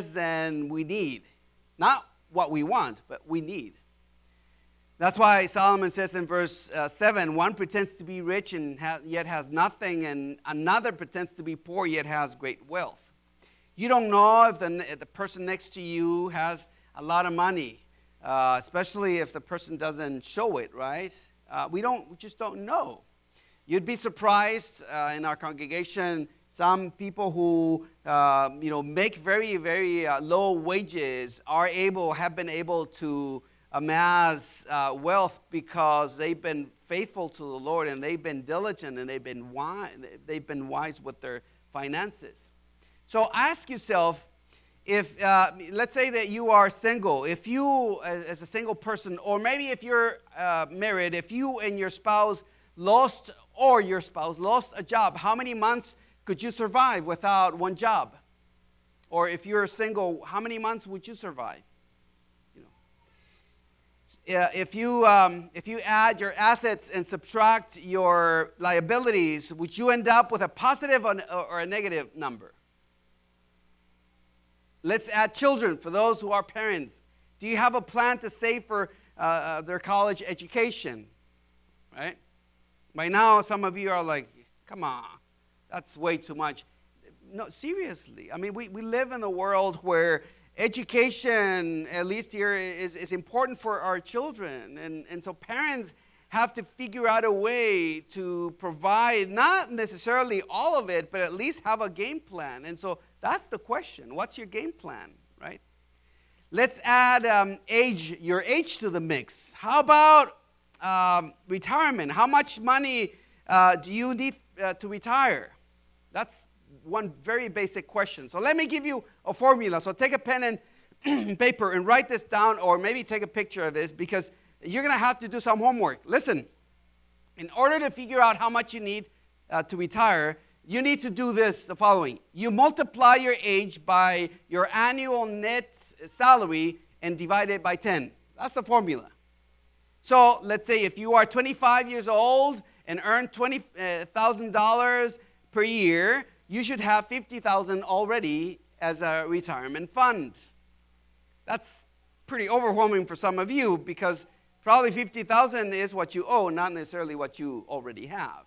less than we need. Not what we want, but we need. That's why Solomon says in verse 7, one pretends to be rich and yet has nothing, and another pretends to be poor yet has great wealth. You don't know if the person next to you has a lot of money, especially if the person doesn't show it, right? We just don't know. You'd be surprised in our congregation, some people who make very, very low wages have been able to amass wealth because they've been faithful to the Lord, and they've been diligent, and they've been wise with their finances. So ask yourself, if let's say that you are single, if you as a single person, or maybe if you're married, if you and your spouse lost a job, how many months could you survive without one job? Or if you're single, how many months would you survive? If you add your assets and subtract your liabilities, would you end up with a positive or a negative number? Let's add children for those who are parents. Do you have a plan to save for their college education? Right? By now, some of you are like, come on, that's way too much. No, seriously. I mean, we live in a world where education, at least here, is important for our children. And so parents have to figure out a way to provide, not necessarily all of it, but at least have a game plan. And so that's the question. What's your game plan, right? Let's add your age to the mix. How about retirement? How much money do you need to retire? That's one very basic question. So let me give you a formula. So take a pen and paper and write this down, or maybe take a picture of this, because you're going to have to do some homework. Listen, in order to figure out how much you need to retire, you need to do the following. You multiply your age by your annual net salary and divide it by 10. That's the formula. So let's say if you are 25 years old and earn $20,000 per year, you should have $50,000 already as a retirement fund. That's pretty overwhelming for some of you, because probably $50,000 is what you owe, not necessarily what you already have.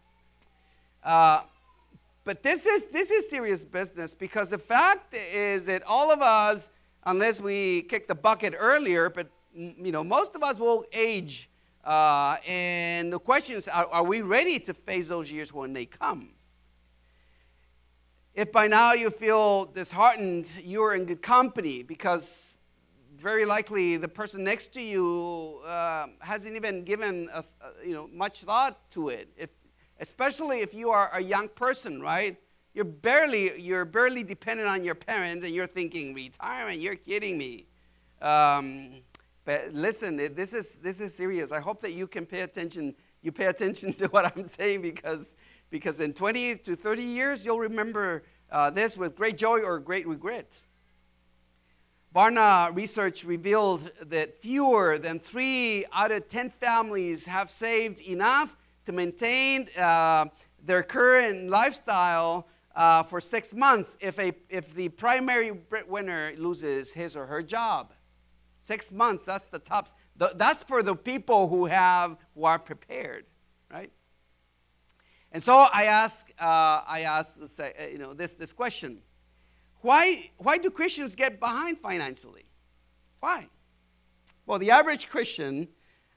But this is serious business, because the fact is that all of us, unless we kick the bucket earlier, but most of us will age, and the question is, are we ready to face those years when they come? If by now you feel disheartened, you're in good company, because very likely the person next to you hasn't even given much thought to it. Especially if you are a young person, right? You're barely dependent on your parents, and you're thinking retirement. You're kidding me. But listen, this is serious. I hope that you can pay attention. You pay attention to what I'm saying, because in 20 to 30 years, you'll remember this with great joy or great regret. Barna research revealed that fewer than 3 out of 10 families have saved enough to maintain their current lifestyle for 6 months if the primary breadwinner loses his or her job. 6 months, that's the tops. That's for the people who are prepared, right? And so I asked this question: Why do Christians get behind financially? Why? Well, the average Christian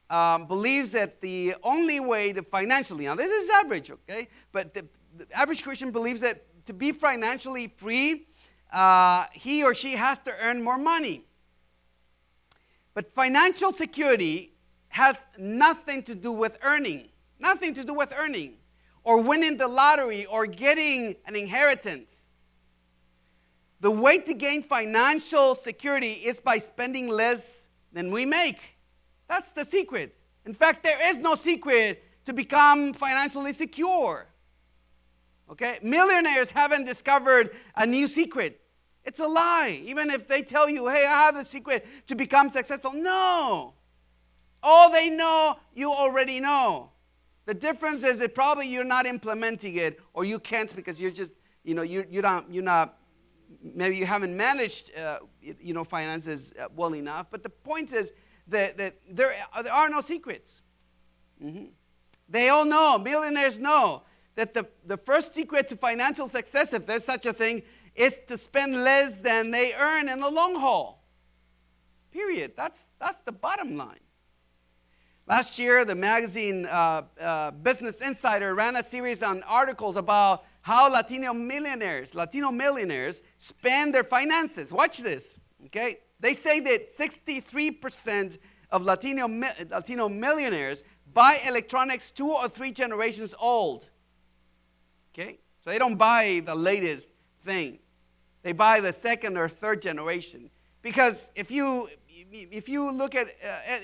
believes that the only way to financially, now this is average, okay? But the average Christian believes that to be financially free, he or she has to earn more money. But financial security has nothing to do with earning. Nothing to do with earning, or winning the lottery, or getting an inheritance. The way to gain financial security is by spending less than we make. That's the secret. In fact, there is no secret to become financially secure. Okay? Millionaires haven't discovered a new secret. It's a lie. Even if they tell you, hey, I have a secret to become successful. No. All they know, you already know. The difference is that probably you're not implementing it, or you can't because you're just, you're not maybe you haven't managed, finances well enough. But the point is that there are no secrets. Mm-hmm. They all know, millionaires know, that the first secret to financial success, if there's such a thing, is to spend less than they earn in the long haul. Period. That's the bottom line. Last year, the magazine Business Insider ran a series on articles about how Latino millionaires spend their finances. Watch this, okay? They say that 63% of Latino millionaires buy electronics 2 or 3 generations old. Okay? So they don't buy the latest thing. They buy the second or third generation. Because if you look at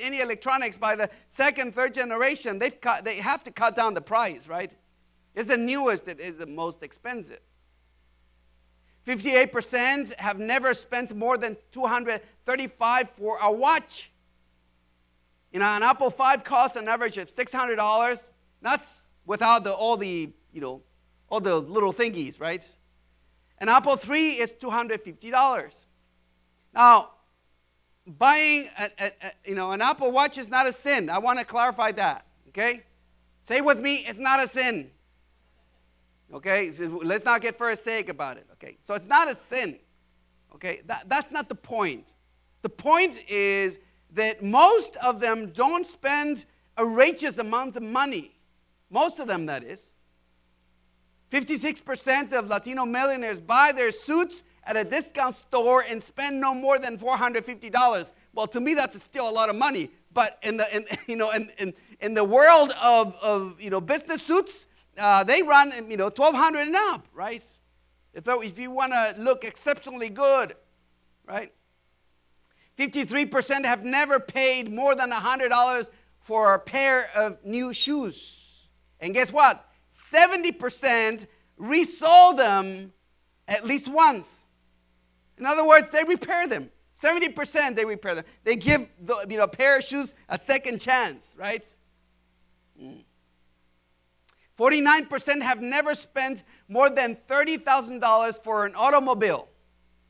any electronics by the second, third generation, they have to cut down the price, right? It's the newest that is the most expensive. 58% have never spent more than $235 for a watch. An Apple 5 costs an average of $600. That's without all the little thingies, right? An Apple 3 is $250. Now, buying an Apple Watch is not a sin. I want to clarify that, okay? Say with me, it's not a sin. Okay? So let's not get pharisaic about it, okay? So it's not a sin, okay? That's not the point. The point is that most of them don't spend outrageous amounts of money. Most of them, that is. 56% of Latino millionaires buy their suits at a discount store and spend no more than $450. Well, to me, that's still a lot of money. But in the world of business suits, they run $1,200 and up, right? If you want to look exceptionally good, right? 53% have never paid more than $100 for a pair of new shoes. And guess what? 70% resold them at least once. In other words, they repair them. 70% they repair them. They give a pair of shoes a second chance, right? 49% have never spent more than $30,000 for an automobile.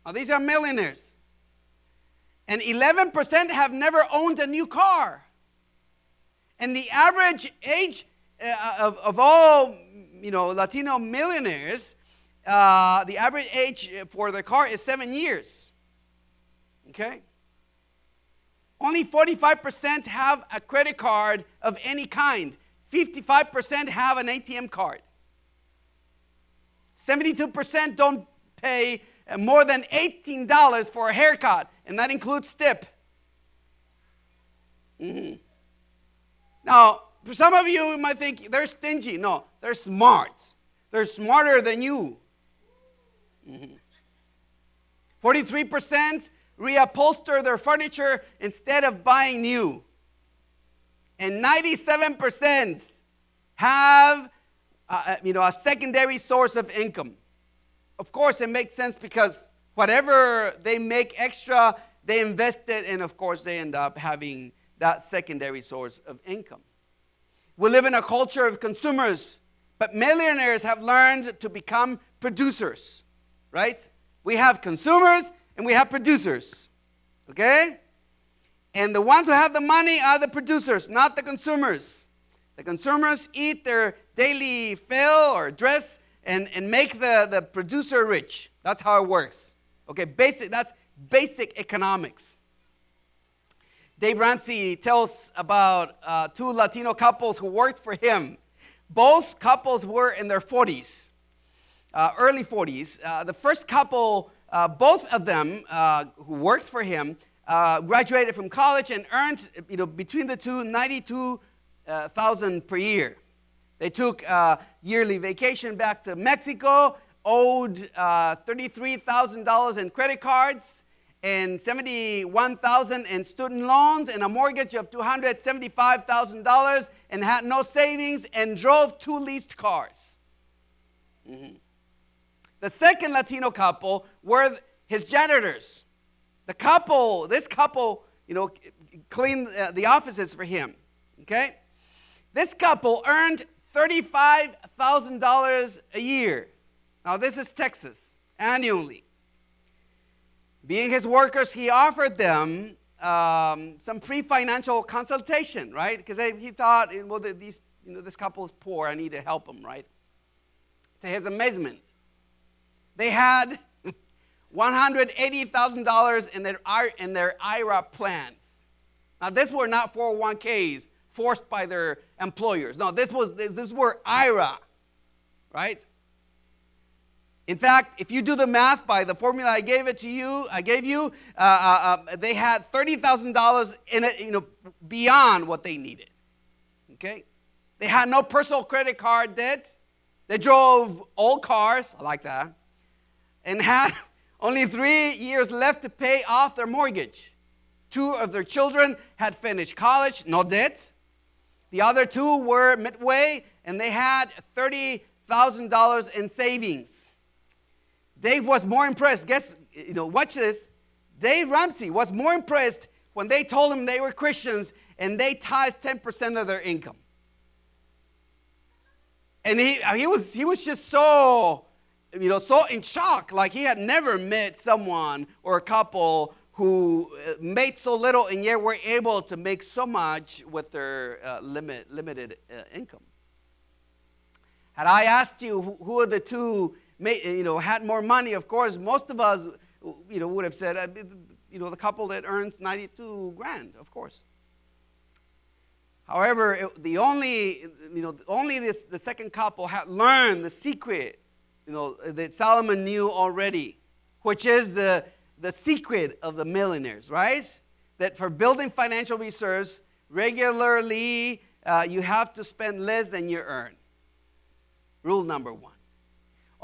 Now, these are millionaires. And 11% have never owned a new car. And the average age of all, Latino millionaires, the average age for their car is 7 years. Okay? Only 45% have a credit card of any kind. 55% have an ATM card. 72% don't pay more than $18 for a haircut, and that includes tip. Mm-hmm. Now, for some of you might think they're stingy. No, they're smart. They're smarter than you. Mm-hmm. 43% reupholster their furniture instead of buying new. And 97% have a secondary source of income. Of course, it makes sense because whatever they make extra, they invest it, and of course, they end up having that secondary source of income. We live in a culture of consumers, but millionaires have learned to become producers, right? We have consumers and we have producers, okay? And the ones who have the money are the producers, not the consumers. The consumers eat their daily fill or dress and make the producer rich. That's how it works. Okay, that's basic economics. Dave Ramsey tells about 2 Latino couples who worked for him. Both couples were in their 40s, early 40s. The first couple, both of them who worked for him, graduated from college and earned, between the two, $92,000 per year. They took yearly vacation back to Mexico, owed $33,000 in credit cards, and $71,000 in student loans, and a mortgage of $275,000, and had no savings, and drove 2 leased cars. Mm-hmm. The second Latino couple were his janitors. This couple, cleaned the offices for him. Okay, this couple earned $35,000 a year. Now, this is Texas, annually. Being his workers, he offered them some free financial consultation, right? Because he thought, well, this couple is poor. I need to help them, right? To his amazement, they had $180,000 in their IRA plans. Now, these were not 401ks forced by their employers. No, this were IRA, right? In fact, if you do the math by the formula I gave you, they had $30,000 in it, beyond what they needed. Okay, they had no personal credit card debt. They drove old cars, I like that, and had only 3 years left to pay off their mortgage. 2 of their children had finished college, no debt. The other 2 were midway, and they had $30,000 in savings. Dave was more impressed. Watch this. Dave Ramsey was more impressed when they told him they were Christians and they tithed 10% of their income. And he was just so in shock, like he had never met someone or a couple who made so little and yet were able to make so much with their limited income. Had I asked you who are the 2 had more money, of course, most of us, would have said, the couple that earned $92,000, of course. However, the second couple had learned the secret, that Solomon knew already, which is the secret of the millionaires, right? That for building financial reserves, regularly you have to spend less than you earn. Rule number 1.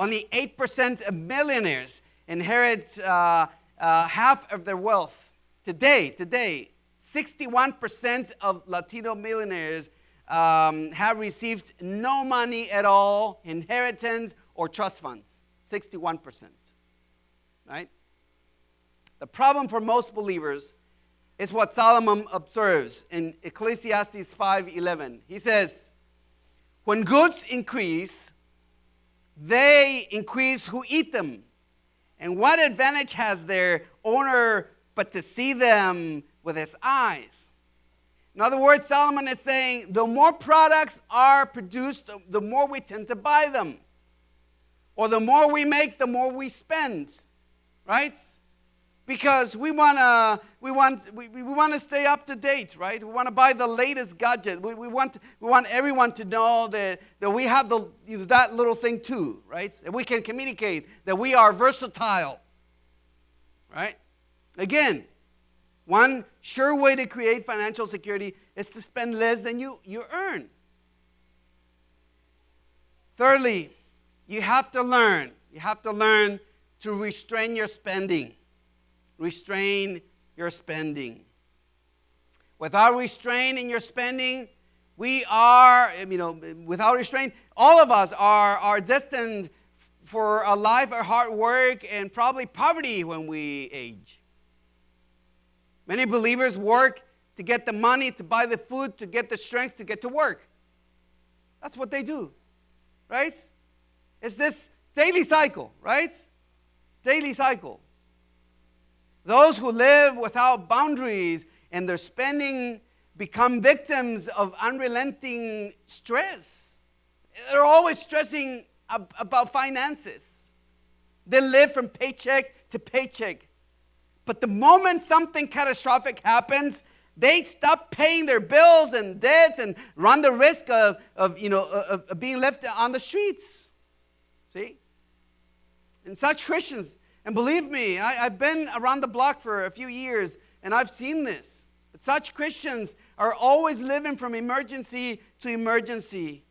Only 8% of millionaires inherit half of their wealth. Today, 61% of Latino millionaires have received no money at all, inheritance or trust funds. 61%. Right? The problem for most believers is what Solomon observes in Ecclesiastes 5:11. He says, when goods increase, they increase who eat them. And what advantage has their owner but to see them with his eyes? In other words, Solomon is saying the more products are produced, the more we tend to buy them. Or the more we make, the more we spend. Right? Because we want to stay up to date, right? We want to buy the latest gadget. We want everyone to know that we have that little thing too, right? That we can communicate, that we are versatile, right? Again, one sure way to create financial security is to spend less than you earn. Thirdly, you have to learn to restrain your spending. Restrain your spending. Without restraint in your spending, without restraint, all of us are destined for a life of hard work and probably poverty when we age. Many believers work to get the money, to buy the food, to get the strength to get to work. That's what they do, right? It's this daily cycle, right? Daily cycle. Those who live without boundaries in their spending become victims of unrelenting stress. They're always stressing about finances. They live from paycheck to paycheck. But the moment something catastrophic happens, they stop paying their bills and debts and run the risk of being left on the streets. See? And such Christians, and believe me, I've been around the block for a few years, and I've seen this. But such Christians are always living from emergency to emergency.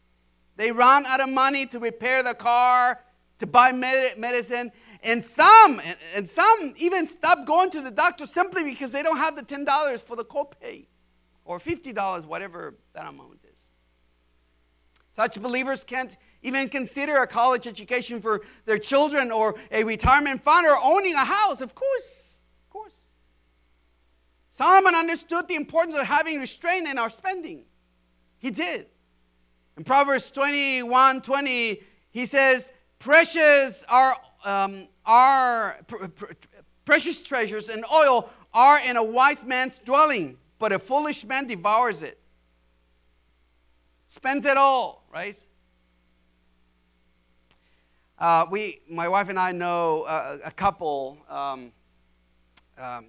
They run out of money to repair the car, to buy medicine, and some even stop going to the doctor simply because they don't have the $10 for the copay, or $50, whatever that amount is. Such believers can't even consider a college education for their children, or a retirement fund, or owning a house. Of course. Solomon understood the importance of having restraint in our spending. He did. In Proverbs 21:20, he says, precious are Precious treasures and oil are in a wise man's dwelling, but a foolish man devours it. Spends it all, right? My wife and I know a couple.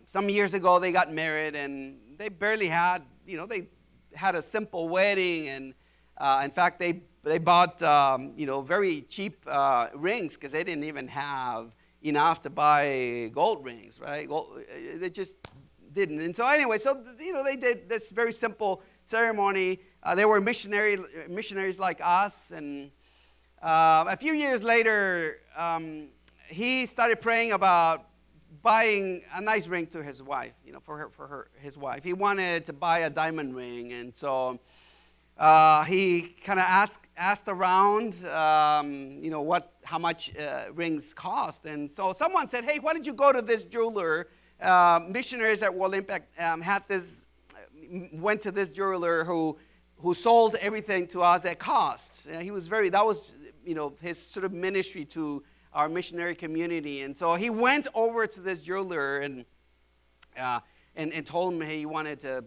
Some years ago, they got married, and they barely had, they had a simple wedding, and in fact, they bought, very cheap rings because they didn't even have enough to buy gold rings, right? They just didn't. And so anyway, they did this very simple ceremony. They were missionaries like us, and a few years later, he started praying about buying a nice ring to his wife, his wife. He wanted to buy a diamond ring, and so he kind of asked around, how much rings cost. And so someone said, hey, why don't you go to this jeweler? Missionaries at World Impact went to this jeweler who sold everything to us at cost. That was his sort of ministry to our missionary community. And so he went over to this jeweler and told him, hey, he wanted to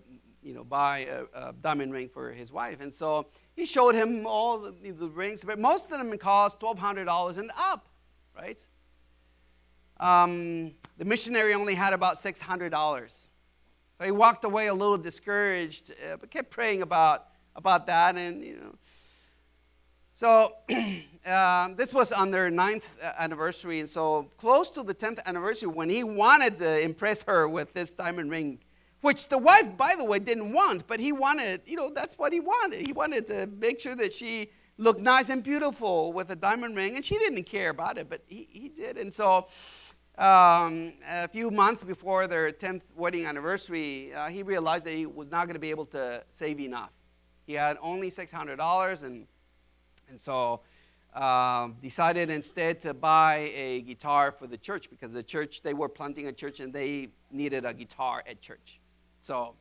buy a diamond ring for his wife. And so he showed him all the rings, but most of them cost $1,200 and up, right? The missionary only had about $600. So he walked away a little discouraged, but kept praying about that. And, so this was on their 9th anniversary. And so close to the 10th anniversary, when he wanted to impress her with this diamond ring, which the wife, by the way, didn't want, but he wanted, that's what he wanted. He wanted to make sure that she looked nice and beautiful with a diamond ring, and she didn't care about it, but he did. And so a few months before their 10th wedding anniversary, he realized that he was not going to be able to save enough. He had only $600, and so decided instead to buy a guitar for the church, because they were planting a church, and they needed a guitar at church. So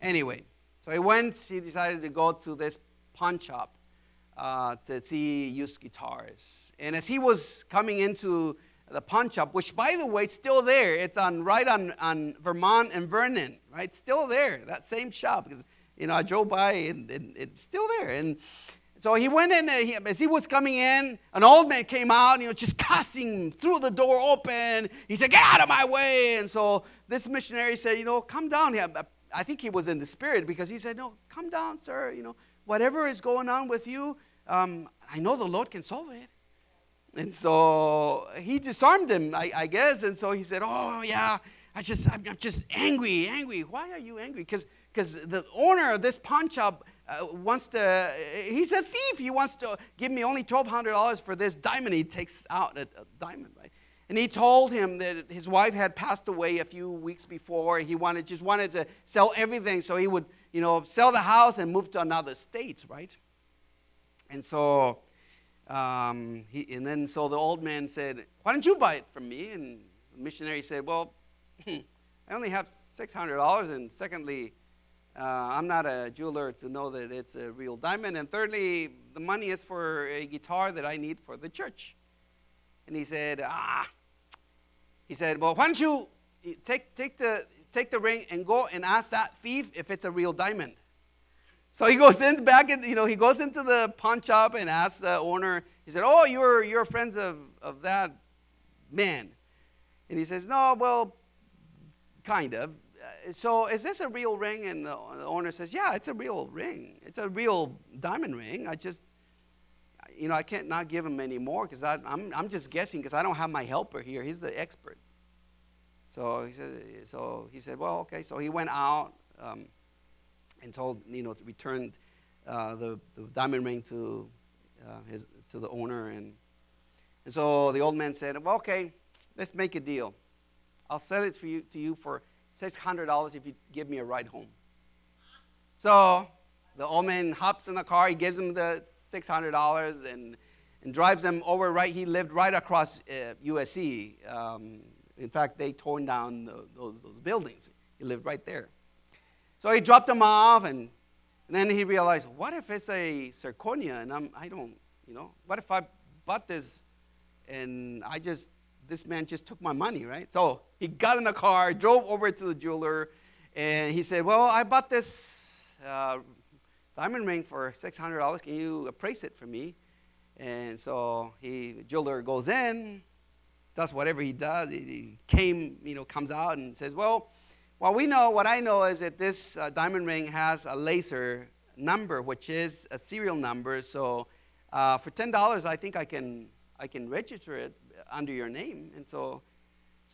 anyway, he decided to go to this pawn shop to see used guitars. And as he was coming into the pawn shop, which, by the way, still there. It's right on Vermont and Vernon, right? Still there, that same shop. Because, I drove by and it's still there. And so he went in, as he was coming in, an old man came out, just cussing, threw the door open. He said, get out of my way. And so this missionary said, come down here. I think he was in the spirit, because he said, no, come down, sir. Whatever is going on with you, I know the Lord can solve it. And so he disarmed him, I guess. And so he said, oh, yeah, I'm just angry. Why are you angry? Because the owner of this pawn shop he's a thief. He wants to give me only $1,200 for this diamond. He takes out a diamond, right? And he told him that his wife had passed away a few weeks before. He just wanted to sell everything so he would, sell the house and move to another state, right? And so so the old man said, why don't you buy it from me? And the missionary said, well, I only have $600, and secondly, I'm not a jeweler to know that it's a real diamond. And thirdly, the money is for a guitar that I need for the church. And he said, well, why don't you take the ring and go and ask that thief if it's a real diamond. So he goes in back, and he goes into the pawn shop and asks the owner. He said, oh, you're friends of that man. And he says, no, well, kind of. So is this a real ring? And the owner says, yeah, it's a real ring. It's a real diamond ring. I can't not give him any more, because I'm just guessing, because I don't have my helper here. He's the expert. So he said, well, okay. So he went out and told, returned the diamond ring to the owner. And so the old man said, well, okay, let's make a deal. I'll sell it to you for $600 if you give me a ride home. So the old man hops in the car. He gives him the $600 and drives him over. He lived right across USC. In fact, they torn down those buildings. He lived right there. So he dropped him off, and then he realized, what if it's a zirconia, and I don't, what if I bought this and this man just took my money, right? So he got in the car, drove over to the jeweler, and he said, well, I bought this diamond ring for $600. Can you appraise it for me? And so the jeweler goes in, does whatever he does. He comes out and says, well, what I know is that this diamond ring has a laser number, which is a serial number. So for $10, I think I can register it under your name. And so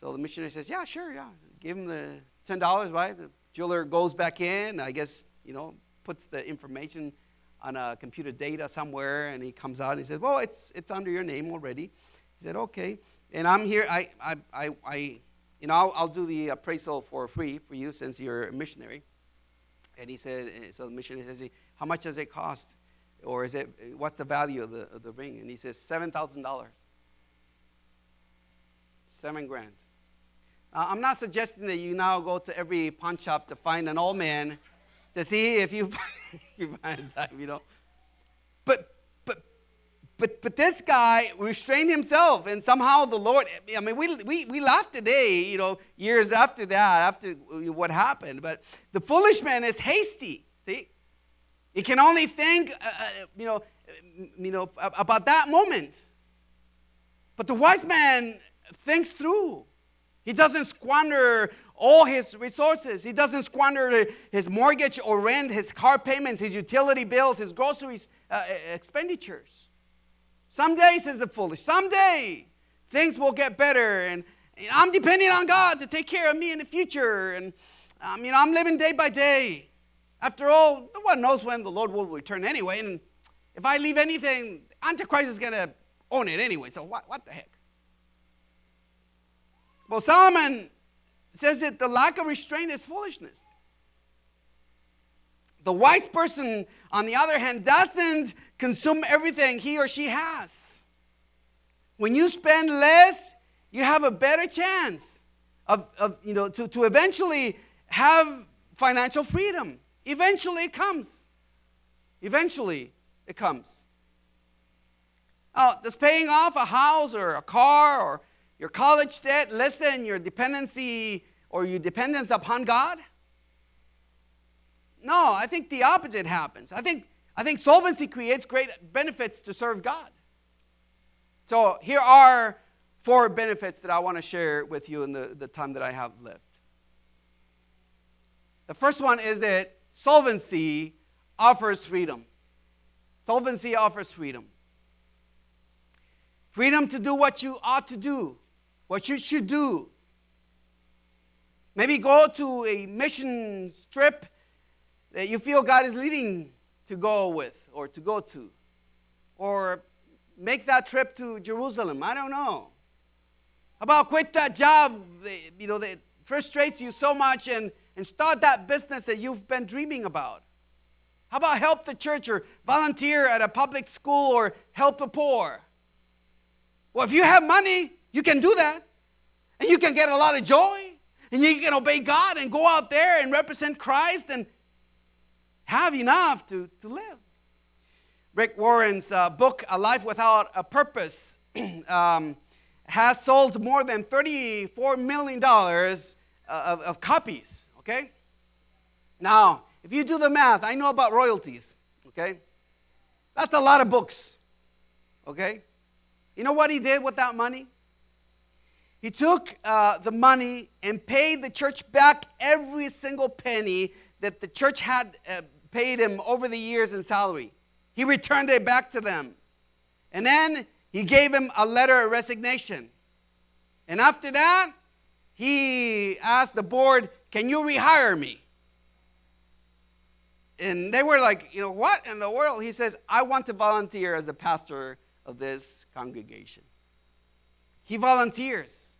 the missionary says, yeah, sure, yeah. Give him the $10, right? The jeweler goes back in, I guess, puts the information on a computer data somewhere, and he comes out and he says, well, it's under your name already. He said, okay. And I'm here, I'll do the appraisal for free for you since you're a missionary. And he said, so the missionary says, how much does it cost? Or what's the value of the ring? And he says, $7,000. $7,000. I'm not suggesting that you now go to every pawn shop to find an old man to see if you find a dime, But this guy restrained himself, and somehow the Lord, we laugh today, years after that, after what happened. But the foolish man is hasty, see? He can only think, about that moment. But the wise man thinks through. He doesn't squander all his resources. He doesn't squander his mortgage or rent, his car payments, his utility bills, his groceries expenditures. Someday, says the foolish, someday things will get better, and I'm depending on God to take care of me in the future, and I'm living day by day. After all, no one knows when the Lord will return anyway, and if I leave anything, Antichrist is going to own it anyway, so what the heck? Well, Solomon says that the lack of restraint is foolishness. The wise person, on the other hand, doesn't consume everything he or she has. When you spend less, you have a better chance to eventually have financial freedom. Eventually it comes. Eventually it comes. Now, does paying off a house or a car or your college debt lessen your dependency or your dependence upon God? No, I think the opposite happens. I think solvency creates great benefits to serve God. So here are 4 benefits that I want to share with you in the time that I have left. The first one is that solvency offers freedom. Solvency offers freedom. Freedom to do what you ought to do, what you should do. Maybe go to a mission trip that you feel God is leading to go with or to go to. Or make that trip to Jerusalem. I don't know. How about quit that job that frustrates you so much and start that business that you've been dreaming about? How about help the church or volunteer at a public school or help the poor? Well, if you have money, you can do that. And you can get a lot of joy. And you can obey God and go out there and represent Christ and have enough to live. Rick Warren's book, A Life Without a Purpose, has sold more than $34 million of copies, okay? Now, if you do the math, I know about royalties, okay? That's a lot of books, okay? You know what he did with that money? He took the money and paid the church back every single penny that the church had paid him over the years in salary. He returned it back to them. And then he gave him a letter of resignation. And after that, he asked the board, can you rehire me? And they were like, what in the world? He says, I want to volunteer as a pastor of this congregation. He volunteers.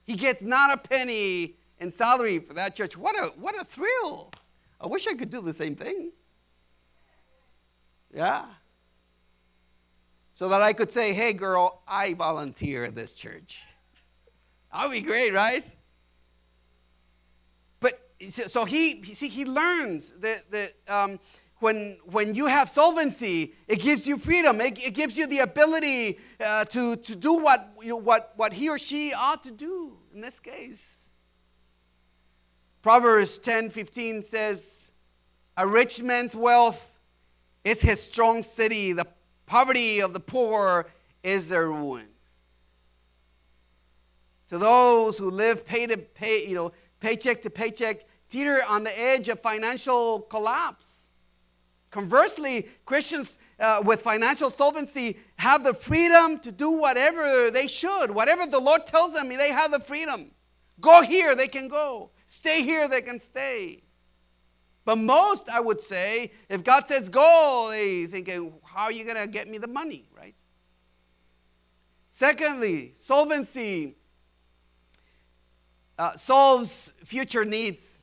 He gets not a penny in salary for that church. What a thrill. I wish I could do the same thing. Yeah. So that I could say, hey girl, I volunteer at this church. That would be great, right? But so he learns that when you have solvency, it gives you freedom. It gives you the ability to do what he or she ought to do. In this case, Proverbs 10:15 says, a rich man's wealth is his strong city. The poverty of the poor is their ruin. To those who live paycheck to paycheck, teeter on the edge of financial collapse. Conversely, Christians with financial solvency have the freedom to do whatever they should. Whatever the Lord tells them, they have the freedom. Go here, they can go. Stay here, they can stay. But most, I would say, if God says go, they think, how are you going to get me the money, right? Secondly, solvency solves future needs.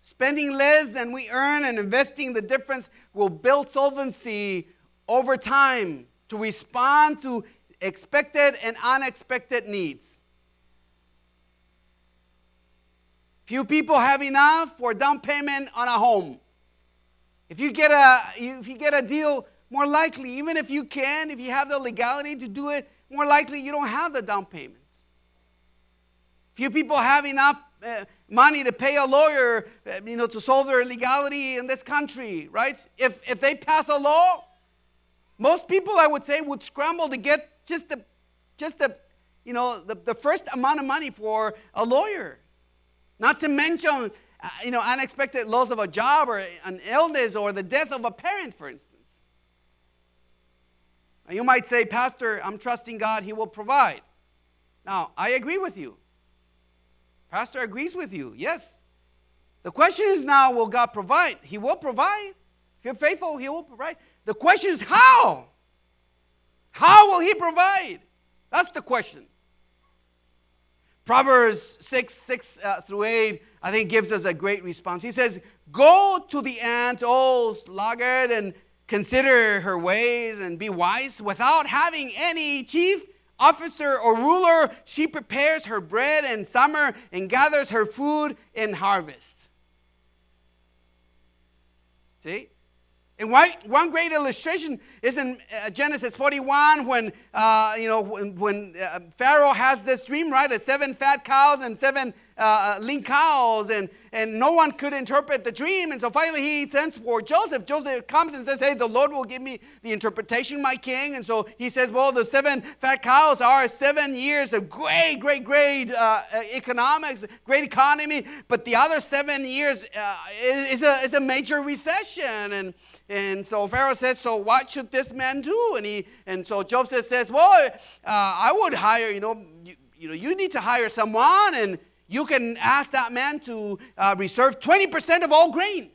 Spending less than we earn and investing the difference will build solvency over time to respond to expected and unexpected needs. Few people have enough for down payment on a home. If you get a deal, more likely, even if you have the legality to do it, more likely you don't have the down payment. Few people have enough money to pay a lawyer, to solve their legality in this country, right? If they pass a law, most people, I would say, would scramble to get just the first amount of money for a lawyer. Not to mention, unexpected loss of a job or an illness or the death of a parent, for instance. Now, you might say, Pastor, I'm trusting God, He will provide. Now, I agree with you. Pastor agrees with you, yes. The question is now, will God provide? He will provide. If you're faithful, He will provide. The question is how? How will He provide? That's the question. Proverbs 6 through 8, I think, gives us a great response. He says, go to the ant, O sluggard, and consider her ways and be wise. Without having any chief, officer, or ruler, she prepares her bread in summer and gathers her food in harvest. See? And one great illustration is in Genesis 41 when Pharaoh has this dream, right? Of 7 fat cows and 7 lean cows, and no one could interpret the dream. And so finally he sends for Joseph. Joseph comes and says, hey, the Lord will give me the interpretation, my king. And so he says, well, the 7 fat cows are 7 years of great economics, great economy. But the other 7 years is a major recession. And so Pharaoh says, so what should this man do? And so Joseph says, well, I would hire, you need to hire someone, and you can ask that man to reserve 20% of all grain.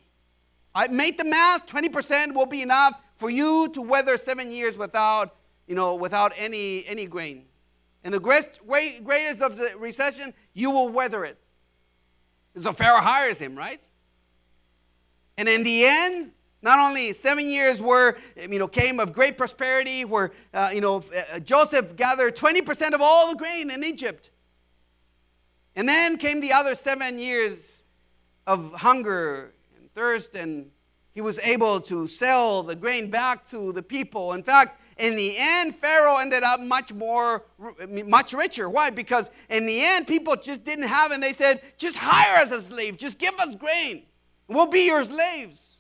I made the math, 20% will be enough for you to weather 7 years without any grain. And the greatest of the recession, you will weather it. So Pharaoh hires him, right? And in the end, not only 7 years came of great prosperity, where Joseph gathered 20% of all the grain in Egypt. And then came the other 7 years of hunger and thirst, and he was able to sell the grain back to the people. In fact, in the end, Pharaoh ended up much richer. Why? Because in the end, people just didn't have, and they said, just hire us as slaves. Just give us grain. We'll be your slaves.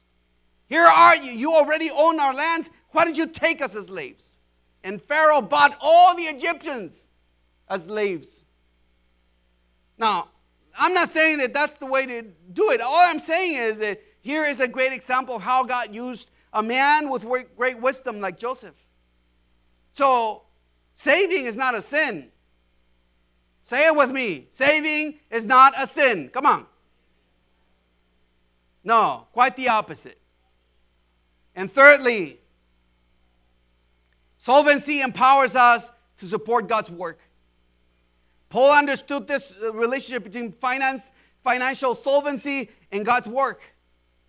Here are you. You already own our lands. Why don't you take us as slaves? And Pharaoh bought all the Egyptians as slaves. Now, I'm not saying that that's the way to do it. All I'm saying is that here is a great example of how God used a man with great wisdom like Joseph. So, saving is not a sin. Say it with me. Saving is not a sin. Come on. No, quite the opposite. And thirdly, solvency empowers us to support God's work. Paul understood this relationship between financial solvency and God's work.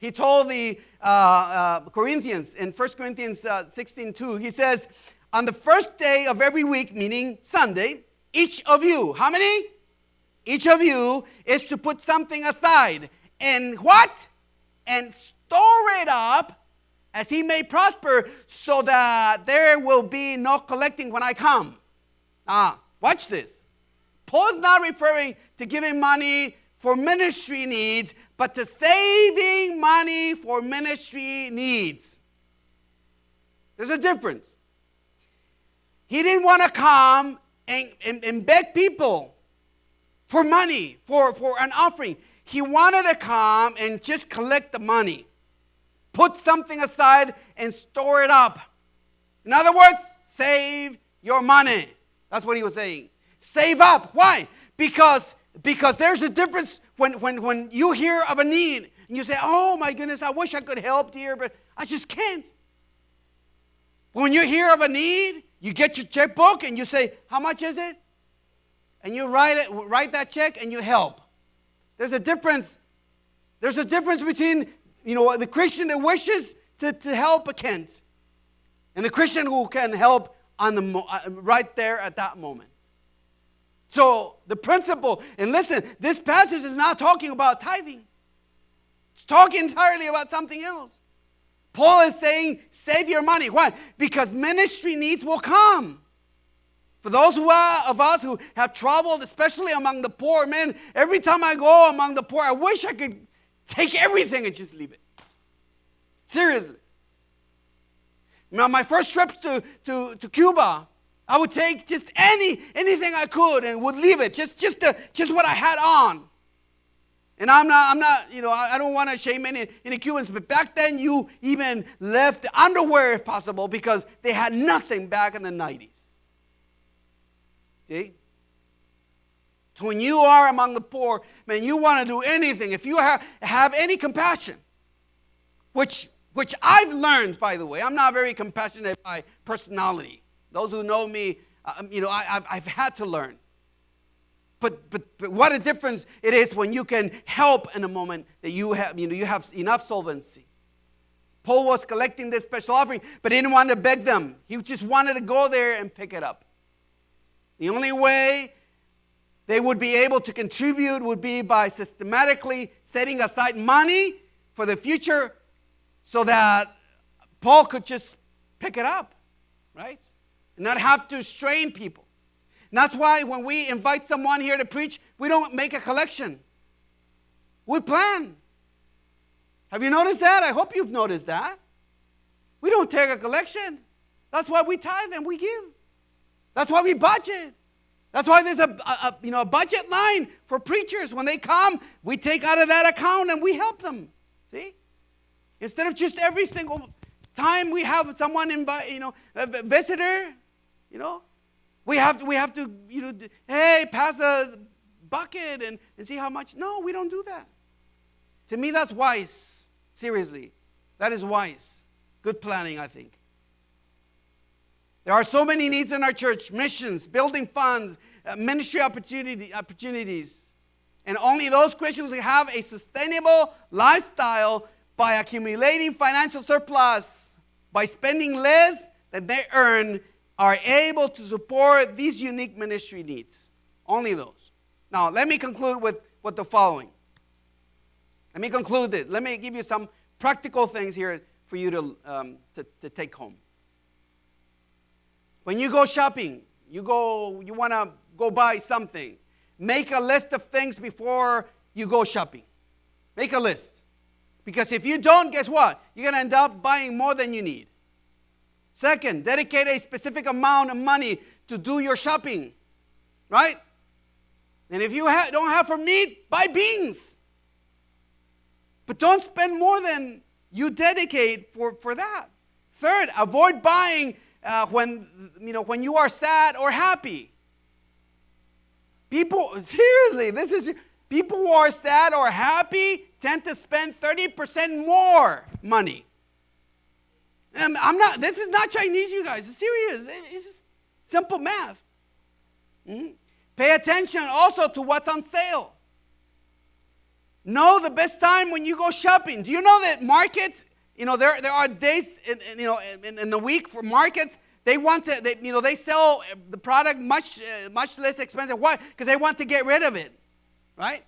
He told the Corinthians in 1 Corinthians 16:2, he says, on the first day of every week, meaning Sunday, each of you, how many? Each of you is to put something aside. And what? And store it up as he may prosper, so that there will be no collecting when I come. Watch this. Paul is not referring to giving money for ministry needs, but to saving money for ministry needs. There's a difference. He didn't want to come and beg people for money, for an offering. He wanted to come and just collect the money. Put something aside and store it up. In other words, save your money. That's what he was saying. Save up. Why? Because there's a difference when you hear of a need and you say, oh my goodness, I wish I could help, dear, but I just can't. When you hear of a need, you get your checkbook and you say, how much is it? And you write that check and you help. There's a difference. There's a difference between, the Christian that wishes to help but can't, and the Christian who can help right there at that moment. So the principle, and listen, this passage is not talking about tithing. It's talking entirely about something else. Paul is saying, save your money. Why? Because ministry needs will come. For those of us who have traveled, especially among the poor, man, every time I go among the poor, I wish I could take everything and just leave it. Seriously. Now, my first trip to Cuba, I would take just anything I could and would leave it, just what I had on. And I'm not, I don't want to shame any Cubans, but back then you even left the underwear if possible because they had nothing back in the 90s. See? So when you are among the poor, man, you want to do anything. If you have any compassion, which I've learned, by the way, I'm not very compassionate by personality. Those who know me, I've had to learn. But what a difference it is when you can help in a moment that you have enough solvency. Paul was collecting this special offering, but he didn't want to beg them. He just wanted to go there and pick it up. The only way they would be able to contribute would be by systematically setting aside money for the future so that Paul could just pick it up, right? And not have to strain people. And that's why when we invite someone here to preach, we don't make a collection. We plan. Have you noticed that? I hope you've noticed that. We don't take a collection. That's why we tithe and we give. That's why we budget. That's why there's a budget line for preachers. When they come, we take out of that account and we help them. See? Instead of just every single time we have someone invite, a visitor, we have to, hey, pass a bucket and see how much. No, we don't do that. To me, that's wise. Seriously. That is wise. Good planning, I think. There are so many needs in our church. Missions, building funds, ministry opportunities. And only those Christians who have a sustainable lifestyle by accumulating financial surplus, by spending less than they earn, are able to support these unique ministry needs. Only those. Now, let me conclude with the following. Let me conclude this. Let me give you some practical things here for you to take home. When you go shopping, you want to go buy something, make a list of things before you go shopping. Make a list. Because if you don't, guess what? You're going to end up buying more than you need. Second, dedicate a specific amount of money to do your shopping. Right? And if you don't have for meat, buy beans. But don't spend more than you dedicate for that. Third, avoid buying when you are sad or happy. People who are sad or happy tend to spend 30% more money. This is not Chinese, you guys. It's serious. It's just simple math. Pay attention also to what's on sale. Know the best time when you go shopping. Do you know that markets, there are days in the week for markets, they sell the product much less expensive. Why? Because they want to get rid of it, right?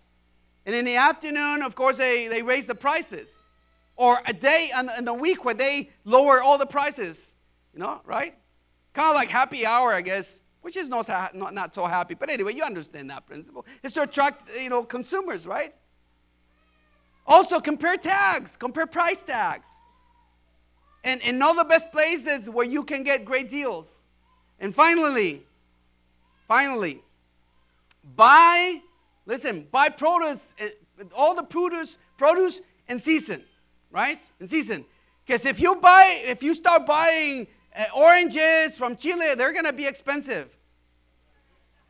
And in the afternoon, of course, they raise the prices. Or a day in the week where they lower all the prices, right? Kind of like happy hour, I guess, which is not so happy. But anyway, you understand that principle. It's to attract, consumers, right? Also, compare tags, compare price tags. And know the best places where you can get great deals. And finally, buy produce, all the produce in season, right? In season. Because if you start buying oranges from Chile, they're going to be expensive.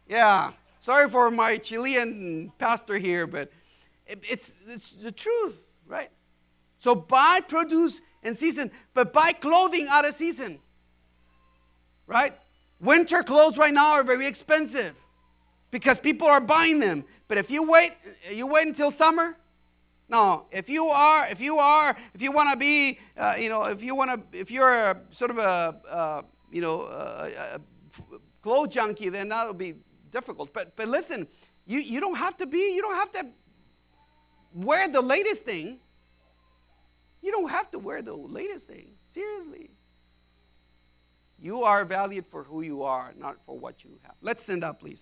Yeah. Sorry for my Chilean pastor here, but it's the truth, right? So buy produce in season, but buy clothing out of season, right? Winter clothes right now are very expensive because people are buying them. But if you wait until summer. No, if you want to be, if you're a sort of a clothes junkie, then that'll be difficult. But listen, you don't have to wear the latest thing. You don't have to wear the latest thing. Seriously. You are valued for who you are, not for what you have. Let's stand up, please.